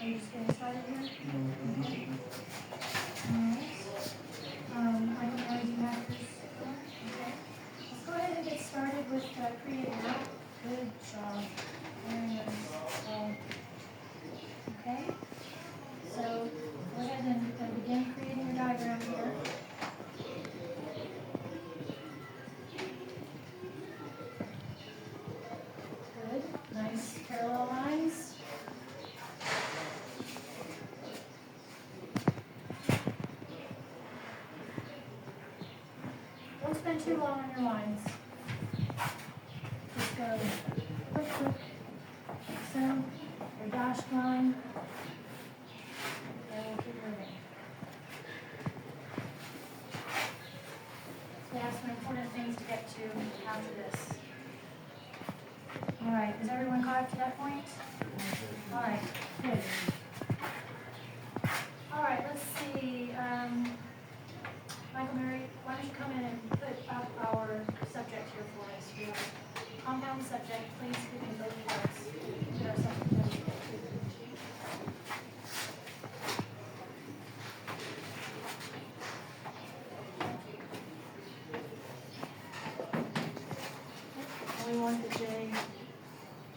Are you just getting started here? Okay. Alright. I don't know, do you have yours? Okay. Let's go ahead and get started with creating that. Good job. Very nice. Okay. So go ahead and begin creating your diagram here. Good. Nice parallel lines. Don't spend too long on your lines. Just go quick, so your dashed line, and we'll keep moving. We have some important things to get to after this. All right, is everyone caught up to that point? All right, good. All right, let's see. Michael, Mary, why don't you come in and put up our subject here for us? We have a compound subject. Please give me both of those. Get our subject ready to get to. We want the J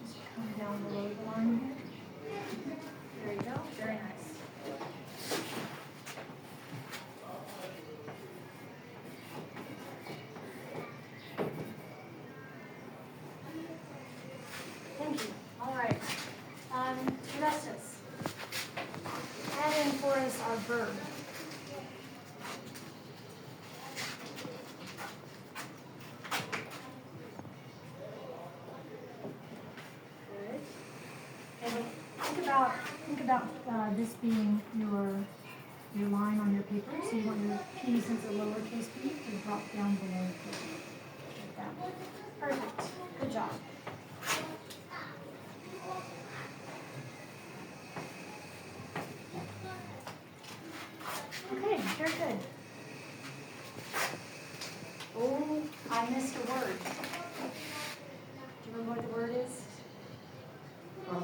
just come down below the line here. There you go. Very nice. Thank you. All right. Justice. Add in for us our verb. Good. And think about this being your line on your paper. So you want your P, since it's a lowercase p, to drop down below the paper. Like that. Perfect. Good job. Okay, very good. Oh, I missed a word. Do you remember what the word is?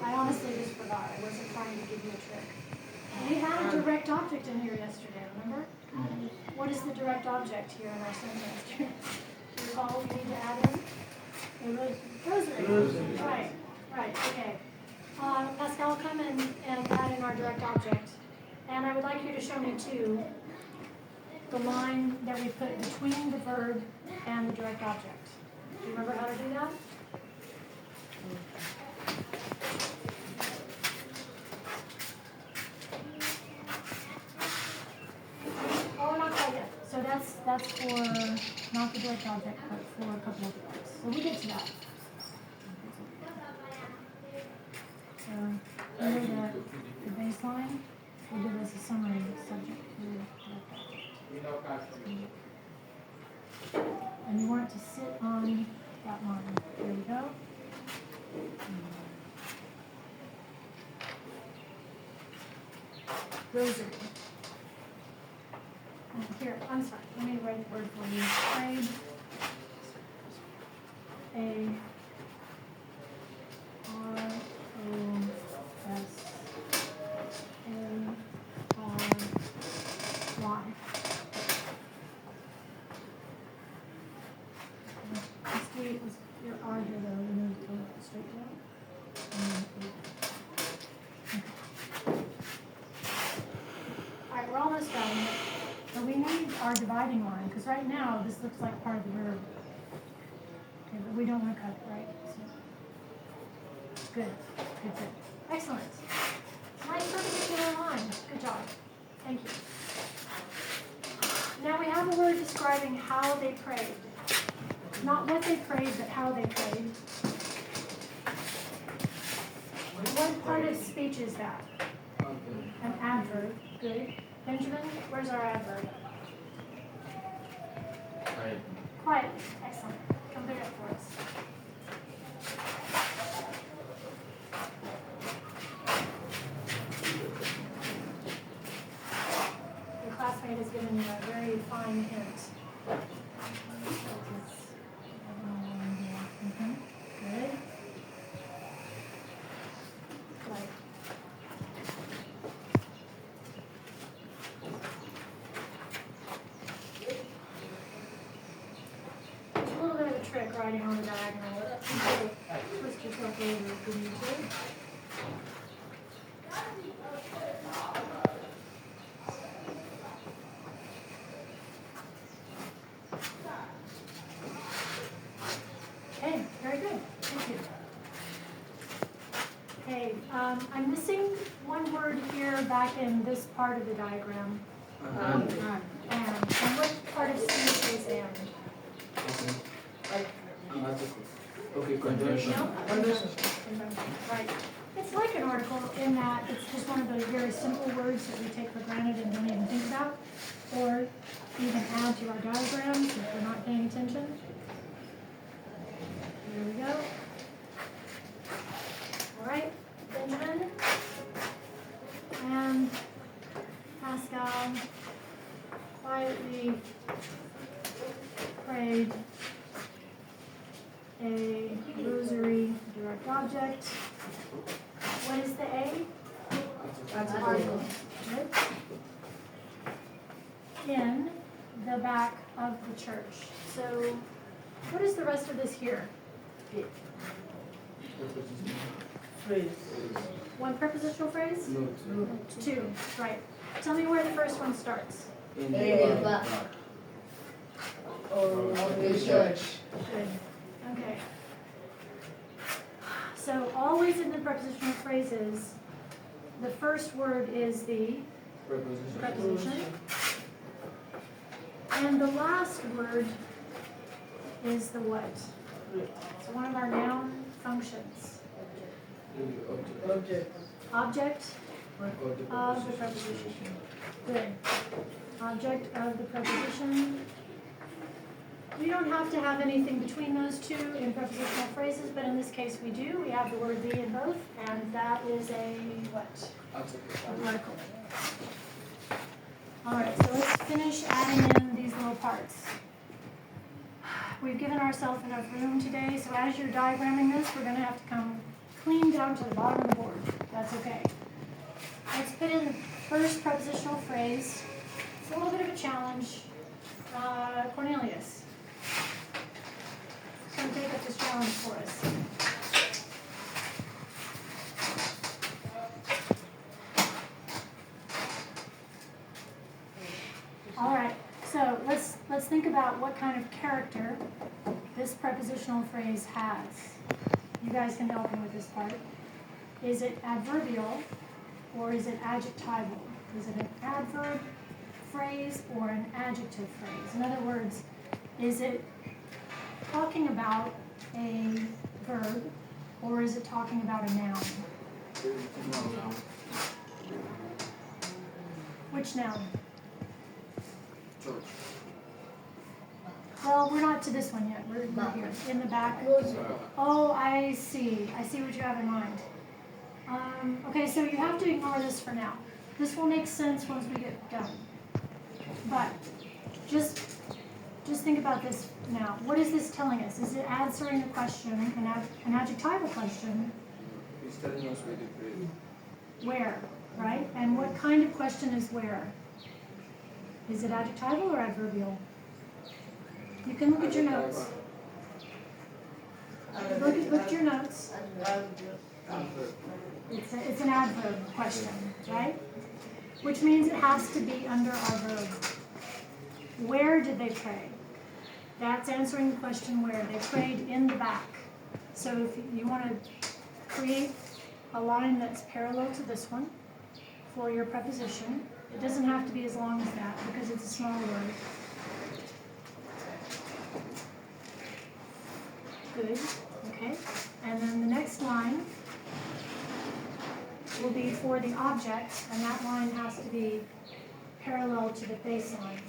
I honestly just forgot. I wasn't trying to give you a trick. We had a direct object in here yesterday, remember? What is the direct object here in our sentence? Do you recall what we need to add in? Rosary. Right, okay. Pascal, come and add in our direct object. And I would like you to show me, too, the line that we put between the verb and the direct object. Do you remember how to do that? Oh, not quite yet. So that's for not the direct object, but for a couple of verbs. So we get to that. So remember the baseline. We'll give us a summary subject for direct object. And you want it to sit on that line. There you go. Rosary. Here, I'm sorry. Let me write the word for you. Prayed. A-R-O-S-A-R-Y. Let's do your R here though. You need to go straight down. Alright, we're almost done. But we need our dividing line, because right now this looks like part of the verb. Okay, but we don't want to cut it, right? So, good. Excellent. Nice perpendicular line. Good job. Thank you. Now we have a word describing how they prayed. Not what they prayed, but how they prayed. What part of speech is that? An adverb. Good. Benjamin, where's our adverb? Quiet. Quiet. Excellent. Come pick it up for us. Your classmate has given you a very fine hint. Good. Right. trick writing on the diagonal. Twist yourself over if you need to. Okay, very good. Thank you. Okay, I'm missing one word here back in this part of the diagram. And what part of C is and? Okay, conjunction. No? Right. It's like an article in that it's just one of those very simple words that we take for granted and don't even think about, or even add to our diagrams if we're not paying attention. There we go. All right, Benjamin and Pascal quietly prayed a rosary direct object. What is the A? Article. Good. In the back of the church. So, what is the rest of this here? Phrase. One prepositional phrase? No. Two. Right. Tell me where the first one starts. In the back. Of the church. Good. Okay. So always in the prepositional phrases, the first word is the preposition. And the last word is the what? It's one of our noun functions. Object. Object of the preposition. Good. Object of the preposition. We don't have to have anything between those two in prepositional phrases, but in this case we do. We have the word the in both, and that is a what? An article. All right, so let's finish adding in these little parts. We've given ourselves enough room today, so as you're diagramming this, we're going to have to come clean down to the bottom of the board. That's okay. Let's put in the first prepositional phrase. It's a little bit of a challenge. Cornelius. Come take up this challenge for us. All right, so let's think about what kind of character this prepositional phrase has. You guys can help me with this part. Is it adverbial or is it adjectival? Is it an adverb phrase or an adjective phrase? In other words, is it talking about a verb or is it talking about a noun? Which noun? Church. Well, we're not to this one yet. We're here in the back. Oh, I see. I see what you have in mind. Okay, so you have to ignore this for now. This will make sense once we get done. But just think about this now. What is this telling us? Is it answering a question, an adjectival question? He's telling us where to pray. Where, right? And what kind of question is where? Is it adjectival or adverbial? You can look at your notes. Look at your notes. It's an adverb question, right? Which means it has to be under our verb. Where did they pray? That's answering the question where. They prayed in the back. So if you want to create a line that's parallel to this one for your preposition, it doesn't have to be as long as that because it's a small word. Good, okay. And then the next line will be for the object, and that line has to be parallel to the baseline.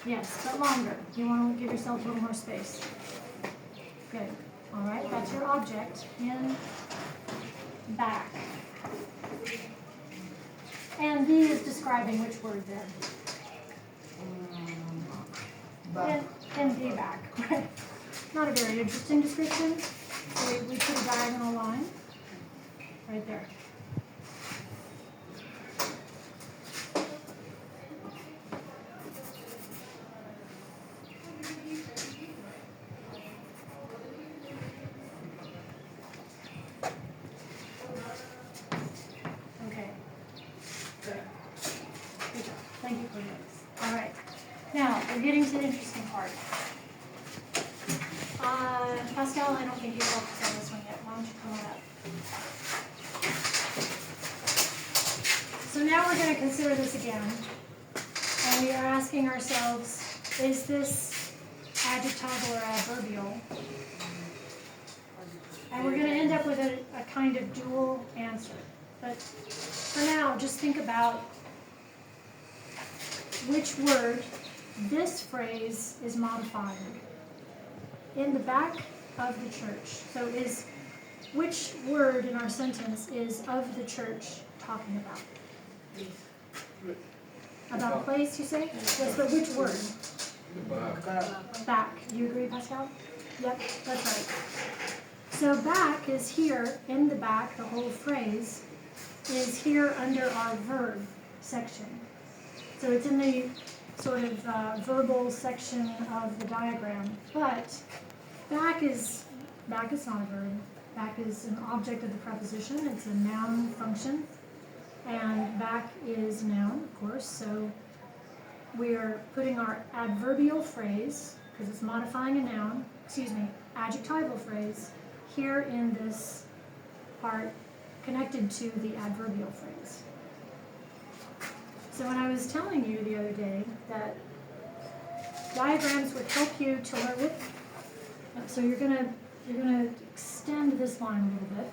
Yes, but longer. You want to give yourself a little more space. Good. All right, that's your object in back. And B is describing which word then? And B back. Not a very interesting description. So we put a diagonal line right there. we're getting to the interesting part. Pascal, I don't think you helped us on this one yet. Why don't you come on up? So now we're going to consider this again. And we are asking ourselves, is this adjectival or adverbial? And we're going to end up with a kind of dual answer. But for now, just think about which word this phrase is modifying in the back of the church. So which word in our sentence is of the church talking about? About a place, you say? Yes, but which word? Back. Do you agree, Pascal? Yep, that's right. So back is here, in the back, the whole phrase is here under our verb section. So it's in the sort of verbal section of the diagram. But back is not a verb. Back is an object of the preposition. It's a noun function. And back is noun, of course. So we are putting our adverbial phrase, because it's modifying a noun, adjectival phrase, here in this part connected to the adverbial phrase. So when I was telling you the other day that diagrams would help you to learn it, so you're gonna extend this line a little bit.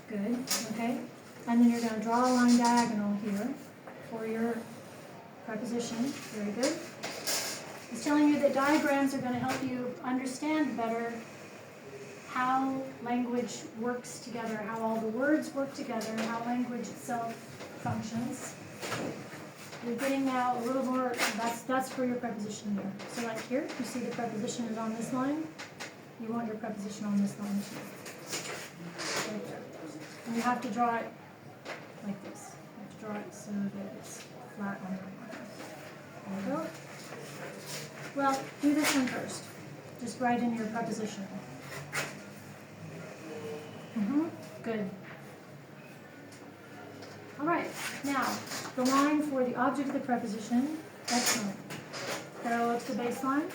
Good, okay? And then you're gonna draw a line diagonal here for your preposition. Very good. It's telling you that diagrams are gonna help you understand better how language works together, how all the words work together, how language itself functions. You're getting now a little more, that's for your preposition here. So like here, you see the preposition is on this line. You want your preposition on this line too. Right there. And you have to draw it like this. You have to draw it so that it's flat on the line. There you go. Well, do this one first. Just write in your preposition. Good. All right. Now, the line for the object of the preposition, excellent. Parallel to the baseline.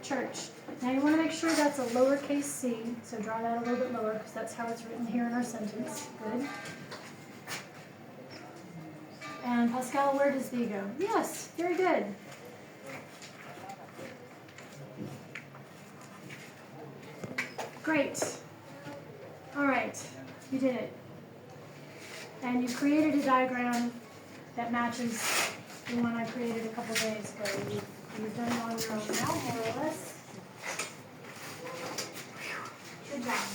Church. Now you want to make sure that's a lowercase c, so draw that a little bit lower because that's how it's written here in our sentence. Good. And Pascal, where does the go? Yes, very good. Great. All right, you did it. And you created a diagram that matches the one I created a couple days ago. You've done it on your own now, more or less. Good job.